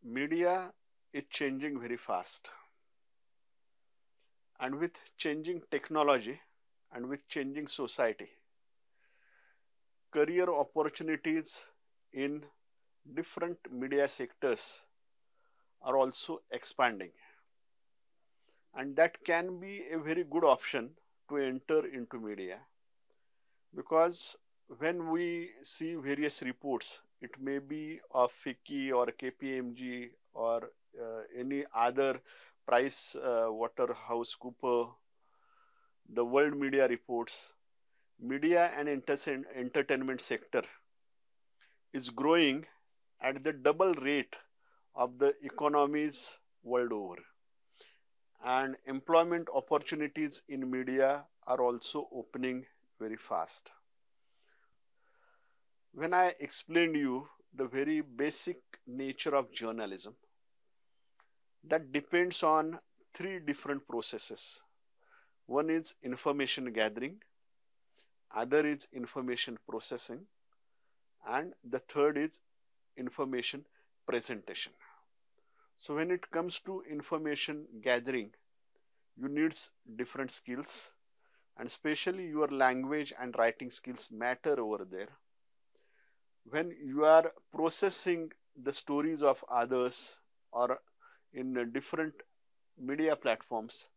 Media is changing very fast, and with changing technology and with changing society, career opportunities in different media sectors are also expanding, and that can be a very good option to enter into media, because when we see various reports, it may be of FICCI or KPMG or any other Price Waterhouse Cooper, the World Media Reports, media and entertainment sector is growing at the double rate of the economies world over, and employment opportunities in media are also opening very fast. When I explained you the very basic nature of journalism, that depends on three different processes. One is information gathering, other is information processing, and the third is information presentation. So when it comes to information gathering, you need different skills, and especially your language and writing skills matter over there. When you are processing the stories of others or in different media platforms,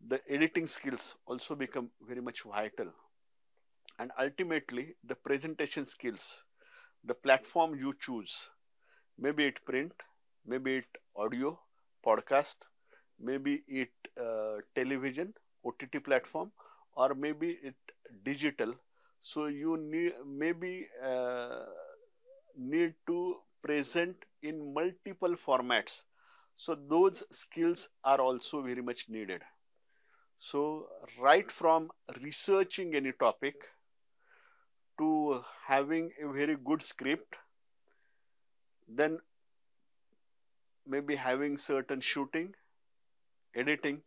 the editing skills also become very much vital. And ultimately, the presentation skills, the platform you choose, maybe it print, maybe it audio, podcast, maybe it television, OTT platform, or maybe it digital. So you need to present in multiple formats. So those skills are also very much needed. So right from researching any topic to having a very good script, then maybe having certain shooting, editing,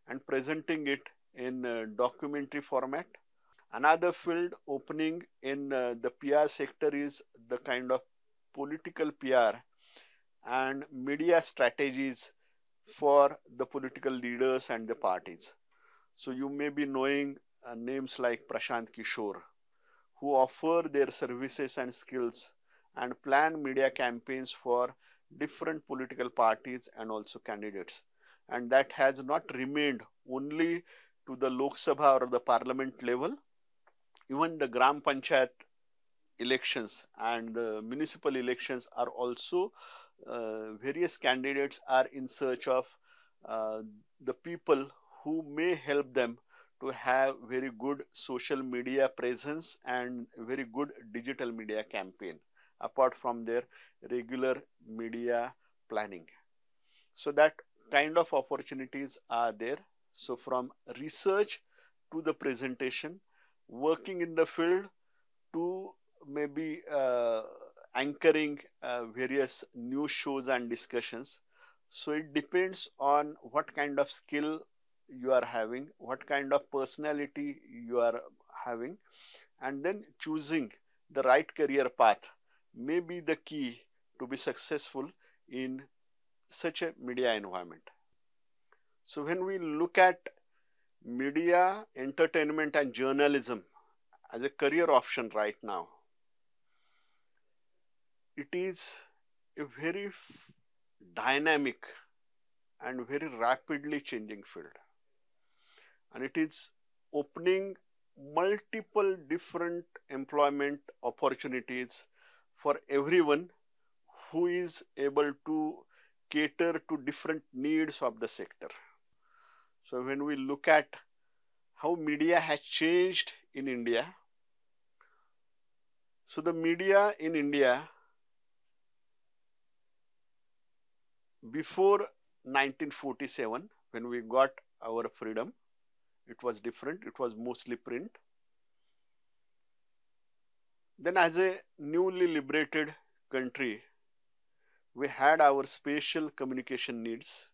and presenting it in documentary format. Another field opening in the PR sector is the kind of political PR and media strategies for the political leaders and the parties. So you may be knowing names like Prashant Kishore, who offer their services and skills and plan media campaigns for different political parties and also candidates. And that has not remained only to the Lok Sabha or the parliament level. Even the Gram Panchayat elections and the municipal elections are also various candidates are in search of uh, the people who may help them to have very good social media presence and very good digital media campaign apart from their regular media planning. So that kind of opportunities are there. So from research to the presentation, working in the field to maybe anchoring various news shows and discussions. So it depends on what kind of skill you are having, what kind of personality you are having, and then choosing the right career path may be the key to be successful in such a media environment. So when we look at media, entertainment, and journalism as a career option right now, it is a very dynamic and very rapidly changing field, and it is opening multiple different employment opportunities for everyone who is able to cater to different needs of the sector. So when we look at how media has changed in India, so the media in India before 1947, when we got our freedom, it was different. It was mostly print. Then as a newly liberated country, we had our spatial communication needs.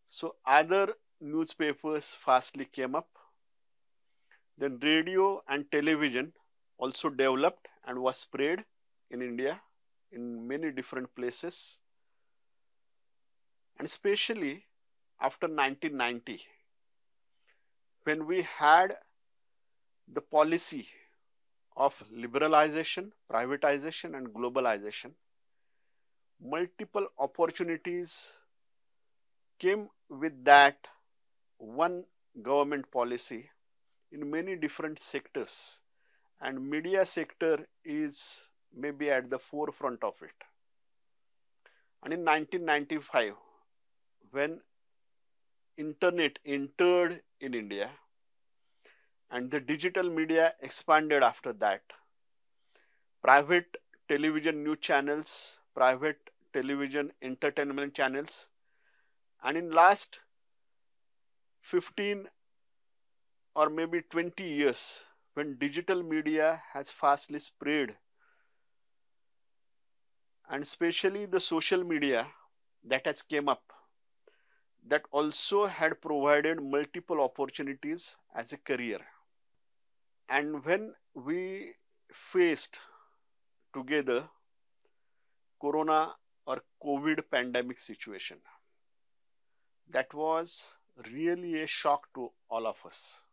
So other newspapers fastly came up. Then radio and television also developed and was spread in India in many different places, and especially after 1990, when we had the policy of liberalization, privatization, and globalization, multiple opportunities came with that one government policy in many different sectors, and media sector is maybe at the forefront of it. And in 1995, when internet entered in India and the digital media expanded after that, private television news channels, private television entertainment channels, and in last 15 or maybe 20 years, when digital media has fastly spread, and especially the social media that has came up, that also had provided multiple opportunities as a career. And when we faced together corona or COVID pandemic situation, that was really a shock to all of us.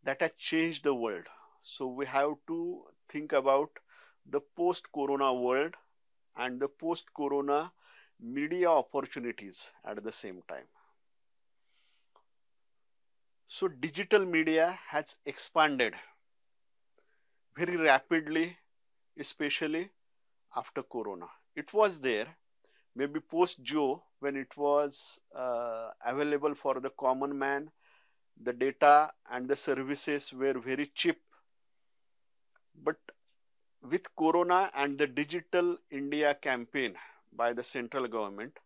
That had changed the world. So we have to think about the post-corona world and the post-corona media opportunities at the same time. So digital media has expanded very rapidly, especially after corona. It was there, maybe post Joe, when it was available for the common man, the data and the services were very cheap. But with corona and the digital India campaign by the central government,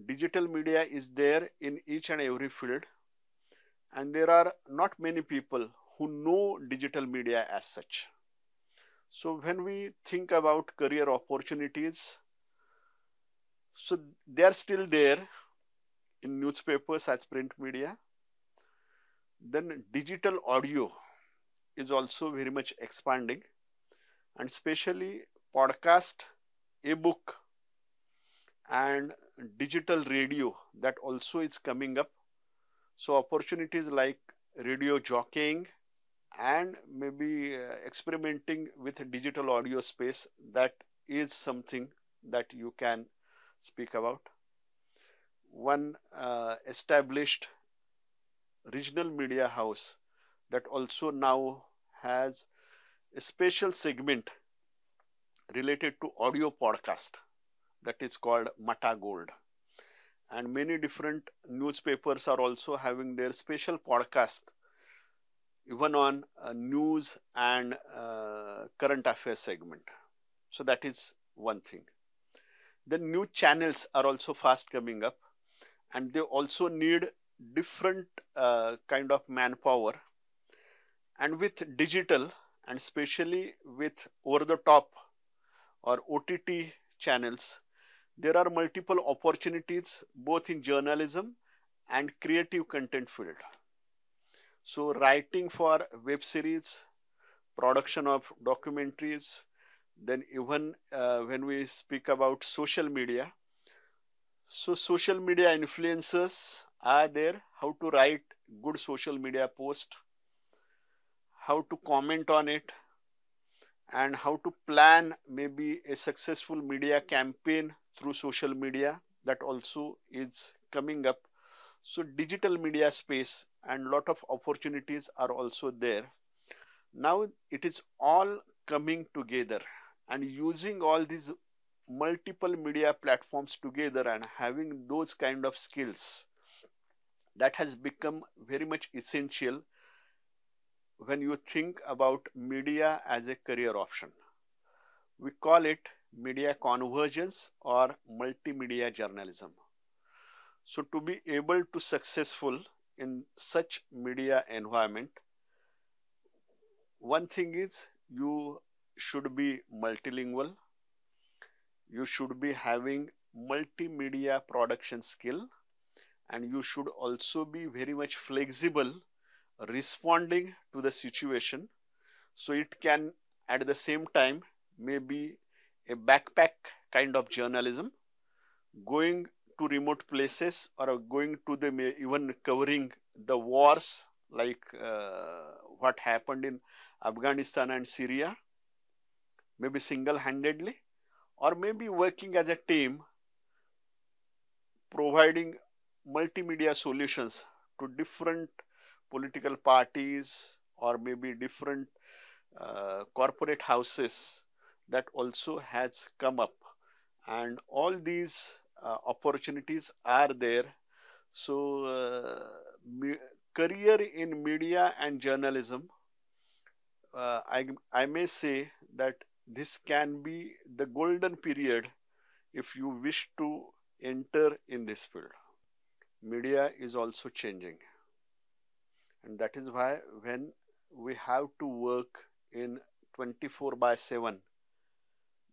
digital media is there in each and every field, and there are not many people who know digital media as such. So when we think about career opportunities, so they are still there in newspapers as print media. Then digital audio is also very much expanding, and especially podcast, ebook, and digital radio, that also is coming up. So opportunities like radio jockeying and maybe experimenting with digital audio space, that is something that you can speak about. One established regional media house that also now has a special segment related to audio podcast, that is called Mata Gold. And many different newspapers are also having their special podcast, even on news and current affairs segment. So that is one thing. The new channels are also fast coming up, and they also need different kind of manpower. And with digital, and especially with over the top or OTT channels, there are multiple opportunities both in journalism and creative content field. So writing for web series, production of documentaries, then even when we speak about social media, so social media influencers are there, how to write good social media post, how to comment on it, and how to plan maybe a successful media campaign through social media, that also is coming up. So digital media space and lot of opportunities are also there. Now it is all coming together, and using all these multiple media platforms together and having those kind of skills, that has become very much essential when you think about media as a career option. We call it media convergence or multimedia journalism. So to be able to successful in such media environment, one thing is you should be multilingual, you should be having multimedia production skill, and you should also be very much flexible responding to the situation. So it can at the same time maybe a backpack kind of journalism, going to remote places or going to the even covering the wars like what happened in Afghanistan and Syria, maybe single-handedly, or maybe working as a team, providing multimedia solutions to different political parties or maybe different corporate houses that also has come up, and all these opportunities are there. So career in media and journalism, I may say that this can be the golden period if you wish to enter in this field. Media is also changing, and that is why when we have to work in 24 by 7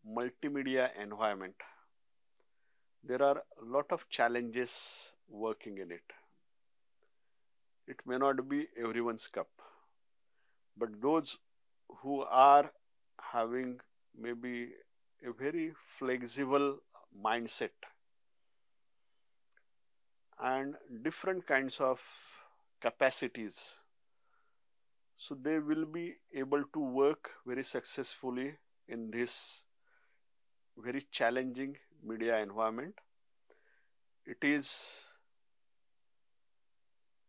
multimedia environment, there are a lot of challenges working in it. It may not be everyone's cup, but those who are having maybe a very flexible mindset and different kinds of capacities, so they will be able to work very successfully in this very challenging media environment. It is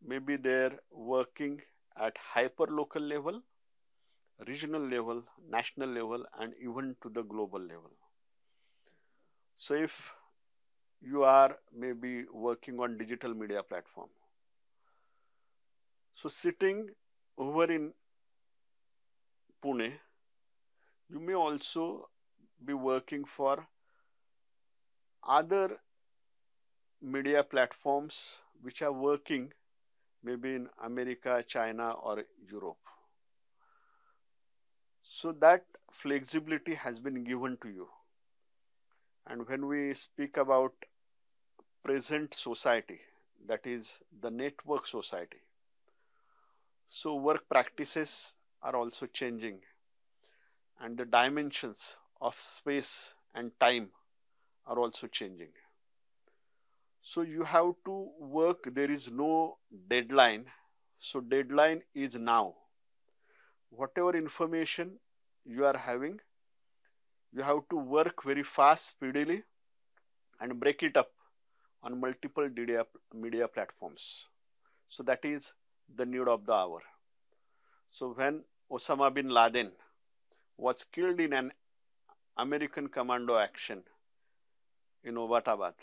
maybe they're working at hyper local level, regional level, national level, and even to the global level. So if you are maybe working on digital media platform, so sitting over in Pune, you may also be working for other media platforms which are working maybe in America, China, or Europe. So that flexibility has been given to you. And when we speak about present society, that is the network society, so work practices are also changing, and the dimensions of space and time are also changing. So you have to work, there is no deadline. So deadline is now. Whatever information you are having, you have to work very fast, speedily, and break it up on multiple media platforms. So that is the need of the hour. So when Osama bin Laden was killed in an American commando action in Abbottabad,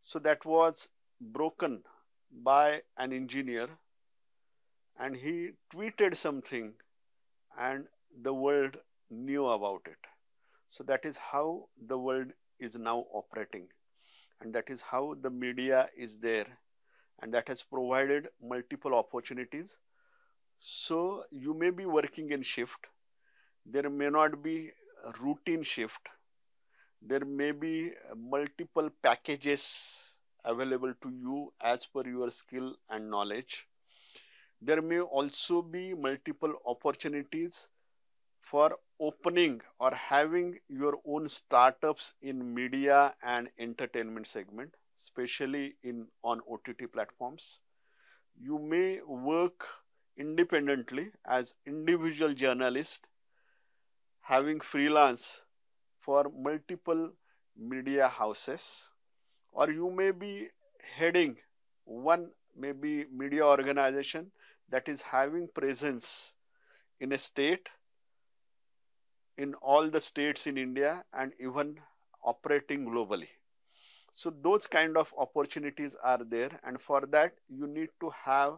so that was broken by an engineer, and he tweeted something and the world knew about it. So that is how the world is now operating, and that is how the media is there, and that has provided multiple opportunities. So you may be working in shift, there may not be a routine shift, there may be multiple packages available to you as per your skill and knowledge. There may also be multiple opportunities for opening or having your own startups in media and entertainment segment, especially in on OTT platforms. You may work independently as individual journalist, having freelance for multiple media houses, or you may be heading one maybe media organization that is having presence in a state, in all the states in India, and even operating globally. So those kind of opportunities are there, and for that you need to have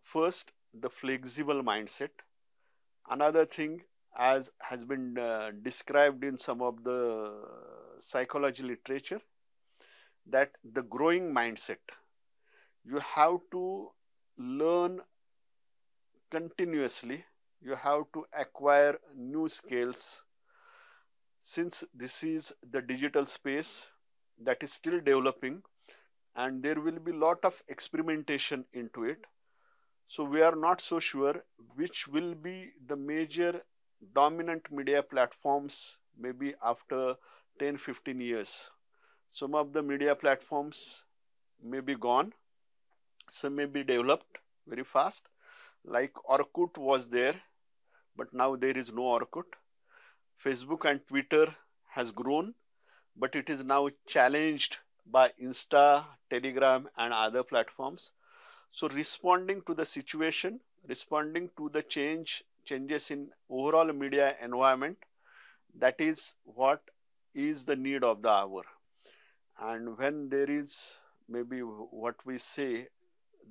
first the flexible mindset. Another thing, as has been described in some of the psychology literature, that the growing mindset, you have to learn continuously, you have to acquire new skills, since this is the digital space that is still developing, and there will be lot of experimentation into it. So we are not so sure which will be the major dominant media platforms maybe after 10-15 years. Some of the media platforms may be gone, some may be developed very fast, like Orkut was there, but now there is no Orkut. Facebook and Twitter has grown, but it is now challenged by Insta, Telegram, and other platforms. So responding to the situation, responding to the changes in overall media environment, that is what is the need of the hour. And when there is maybe what we say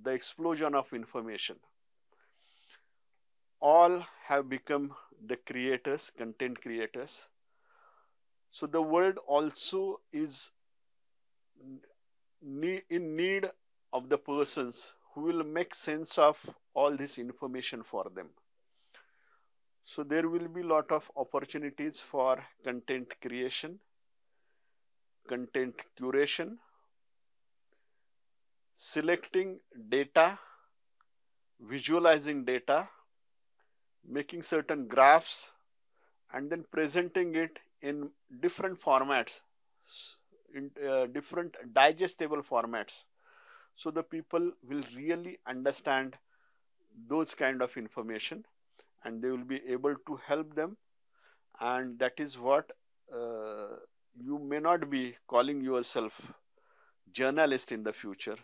the explosion of information, all have become the creators, content creators. So the world also is in need of the persons who will make sense of all this information for them. So there will be a lot of opportunities for content creation, content curation, selecting data, visualizing data, making certain graphs, and then presenting it in different formats, in different digestible formats, so the people will really understand those kind of information and they will be able to help them. And that is what you may not be calling yourself journalist in the future.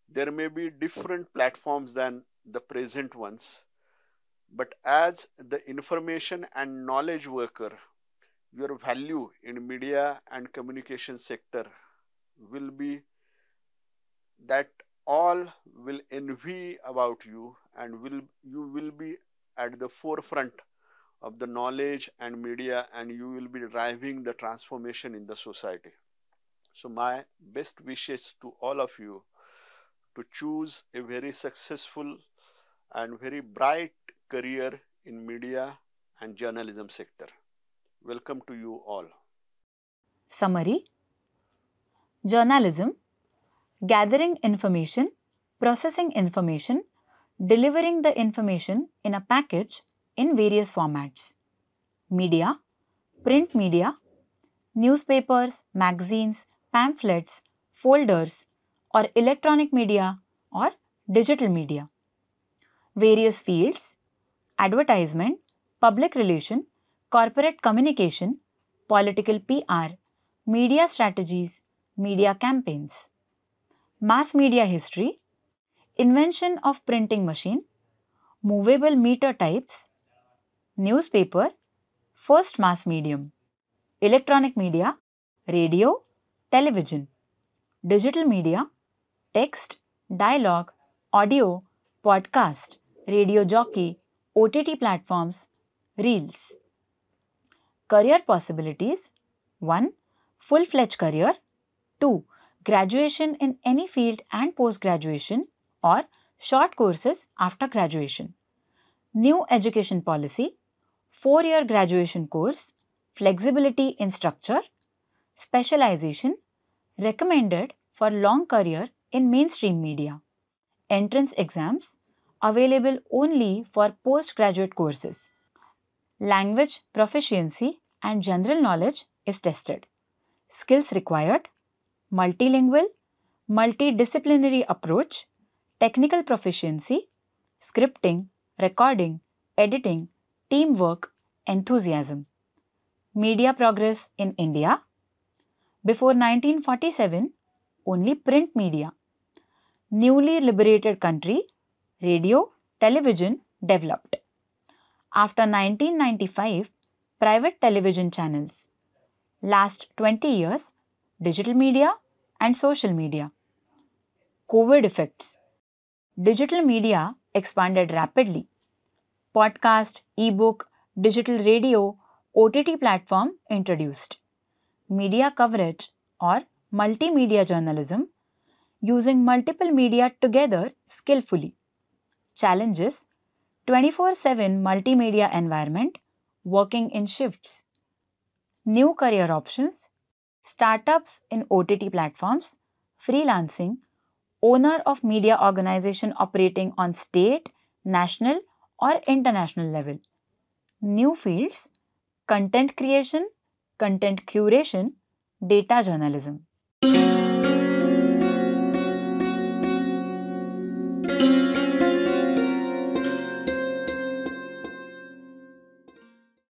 There may be different platforms than the present ones, but as the information and knowledge worker, your value in media and communication sector will be that all will envy about you, and you will be at the forefront of the knowledge and media, and you will be driving the transformation in the society. So my best wishes to all of you to choose a very successful and very bright career in media and journalism sector. Welcome to you all. Summary: journalism, gathering information, processing information, delivering the information in a package in various formats. Media, print media, newspapers, magazines, pamphlets, folders, or electronic media or digital media. Various fields: advertisement, public relation, corporate communication, political PR, media strategies, media campaigns. Mass media history: invention of printing machine, movable meter types, newspaper, first mass medium. Electronic media: radio, television. Digital media: text, dialogue, audio, podcast, radio jockey, OTT platforms, reels. Career possibilities: 1. Full-fledged career. 2. Graduation in any field and post-graduation or short courses after graduation. New education policy: 4-year graduation course, flexibility in structure, specialization, recommended for long career in mainstream media. Entrance exams available only for postgraduate courses. Language proficiency and general knowledge is tested. Skills required: multilingual, multidisciplinary approach, technical proficiency, scripting, recording, editing, teamwork, enthusiasm. Media progress in India: before 1947, only print media. Newly liberated country, radio, television developed. After 1995, private television channels. Last 20 years, digital media and social media. COVID effects: digital media expanded rapidly. Podcast, ebook, digital radio, OTT platform introduced. Media coverage or multimedia journalism, using multiple media together skillfully. Challenges: 24/7 multimedia environment, working in shifts. New career options: startups in OTT platforms, freelancing, owner of media organization operating on state, national or international level. New fields: content creation, content curation, data journalism.